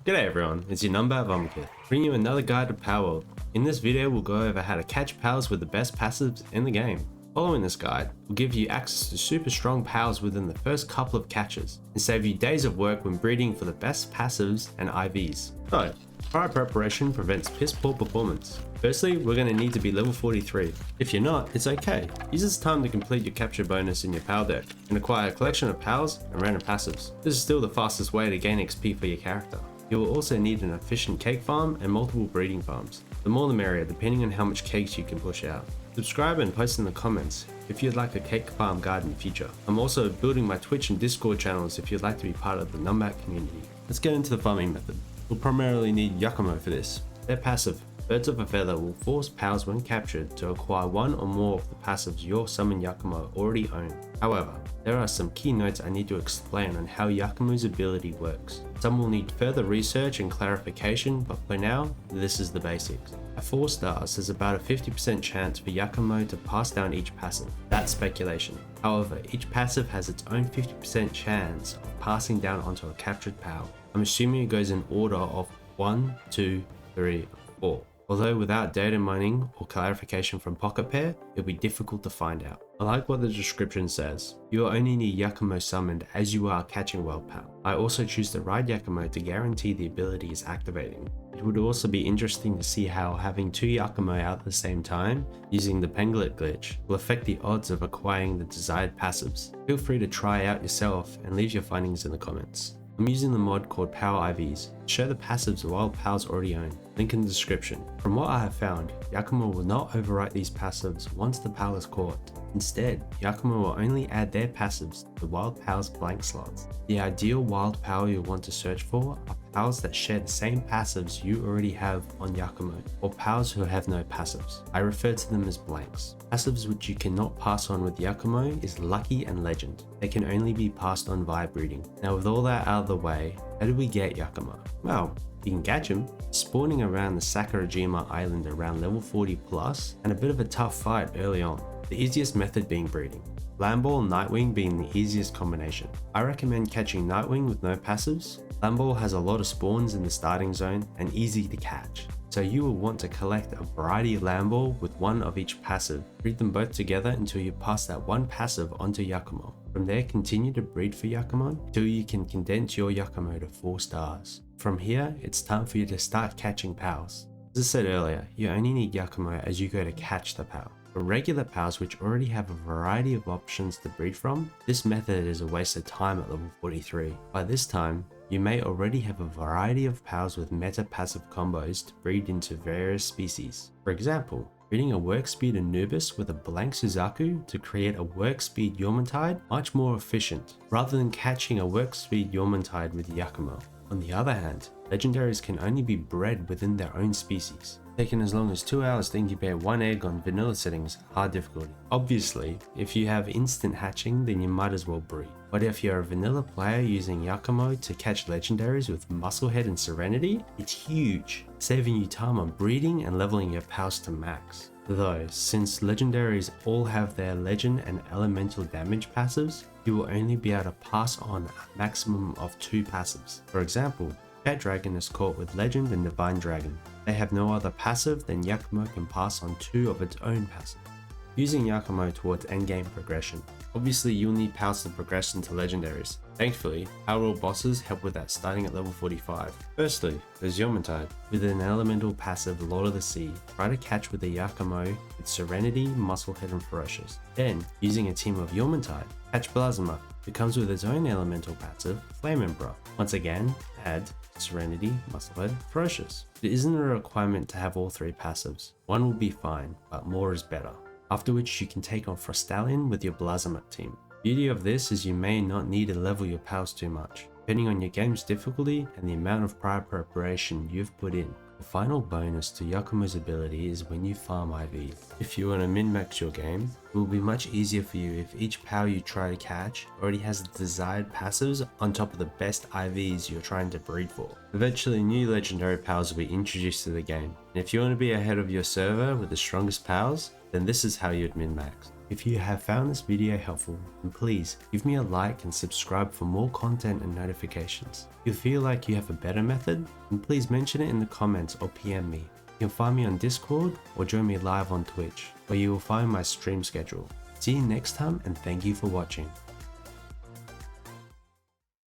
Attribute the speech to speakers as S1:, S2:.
S1: G'day everyone, it's your number Vomkid, bringing you another guide to Palworld. In this video we'll go over how to catch pals with the best passives in the game. Following this guide will give you access to super strong pals within the first couple of catches, and save you days of work when breeding for the best passives and IVs. So, prior preparation prevents piss poor performance. Firstly, we're going to need to be level 43. If you're not, it's okay. Use this time to complete your capture bonus in your pal deck, and acquire a collection of pals and random passives. This is still the fastest way to gain XP for your character. You will also need an efficient cake farm and multiple breeding farms. The more the merrier, depending on how much cakes you can push out. Subscribe and post in the comments if you'd like a cake farm guide in the future. I'm also building my Twitch and Discord channels if you'd like to be part of the Numbat community. Let's get into the farming method. We'll primarily need Yakumo for this. Their passive, Birds of a Feather, will force pals when captured to acquire one or more of the passives your summoned Yakumo already own. However, there are some key notes I need to explain on how Yakumo's ability works. Some will need further research and clarification, but for now, this is the basics. At 4 stars, there's about a 50% chance for Yakumo to pass down each passive. That's speculation. However, each passive has its own 50% chance of passing down onto a captured pal. I'm assuming it goes in order of 1, 2, 3, 4. Although without data mining or clarification from Pocket Pair, it'll be difficult to find out. I like what the description says. You will only need Yakumo summoned as you are catching wild pal. I also choose the right Yakumo to guarantee the ability is activating. It would also be interesting to see how having 2 Yakumo out at the same time, using the Penglet glitch, will affect the odds of acquiring the desired passives. Feel free to try out yourself and leave your findings in the comments. I'm using the mod called Power IVs to show the passives wild pals already own. Link in the description. From what I have found, Yakumo will not overwrite these passives once the pal is caught. Instead, Yakumo will only add their passives to the wild pal's blank slots. The ideal wild pal you'll want to search for are pals that share the same passives you already have on Yakumo, or pals who have no passives. I refer to them as blanks. Passives which you cannot pass on with Yakumo is Lucky and Legend. They can only be passed on via breeding. Now with all that out of the way, how do we get Yakumo? Well, you can catch him, spawning around the Sakurajima island around level 40 plus, and a bit of a tough fight early on. The easiest method being breeding. Lamball and Nightwing being the easiest combination. I recommend catching Nightwing with no passives. Lamball has a lot of spawns in the starting zone and easy to catch. So you will want to collect a variety of Lamball with one of each passive. Breed them both together until you pass that one passive onto Yakumo. From there, continue to breed for Yakumo until you can condense your Yakumo to 4 stars. From here, it's time for you to start catching pals. As I said earlier, you only need Yakumo as you go to catch the pal. For regular pals which already have a variety of options to breed from, this method is a waste of time at level 43. By this time, you may already have a variety of pals with meta passive combos to breed into various species. For example, breeding a work speed Anubis with a blank Suzaku to create a work speed Yormantide much more efficient, rather than catching a work speed Yormantide with Yakumo. On the other hand, legendaries can only be bred within their own species, taking as long as 2 hours to incubate 1 egg on vanilla settings, hard difficulty. Obviously, if you have instant hatching, then you might as well breed. But if you're a vanilla player using Yakumo to catch legendaries with Musclehead and Serenity, it's huge, saving you time on breeding and leveling your pals to max. Though, since legendaries all have their legend and elemental damage passives, you will only be able to pass on a maximum of 2 passives. For example, Pet Dragon is caught with Legend and Divine Dragon. They have no other passive, then Yakumo can pass on 2 of its own passive. Using Yakumo towards endgame progression. Obviously you'll need pals to progress into legendaries. Thankfully, Palworld bosses help with that starting at level 45. Firstly, there's Yormantide. With an elemental passive Lord of the Sea, try to catch with a Yakumo with Serenity, Musclehead and Ferocious. Then, using a team of Yormantide, catch Plasma. It comes with its own elemental passive, Flame Emperor. Once again, add Serenity, Musclehead, Ferocious. It isn't a requirement to have all 3 passives. One will be fine, but more is better. After which you can take on Frostallion with your Blazimak team. Beauty of this is you may not need to level your pals too much, depending on your game's difficulty and the amount of prior preparation you've put in. The final bonus to Yakumo's ability is when you farm IV. If you want to min-max your game, it will be much easier for you if each pal you try to catch already has the desired passives on top of the best IVs you're trying to breed for. Eventually new legendary powers will be introduced to the game, and if you want to be ahead of your server with the strongest powers, then this is how you'd min-max. If you have found this video helpful, then please give me a like and subscribe for more content and notifications. If you feel like you have a better method, then please mention it in the comments or PM me. You can find me on Discord or join me live on Twitch, where you will find my stream schedule. See you next time and thank you for watching.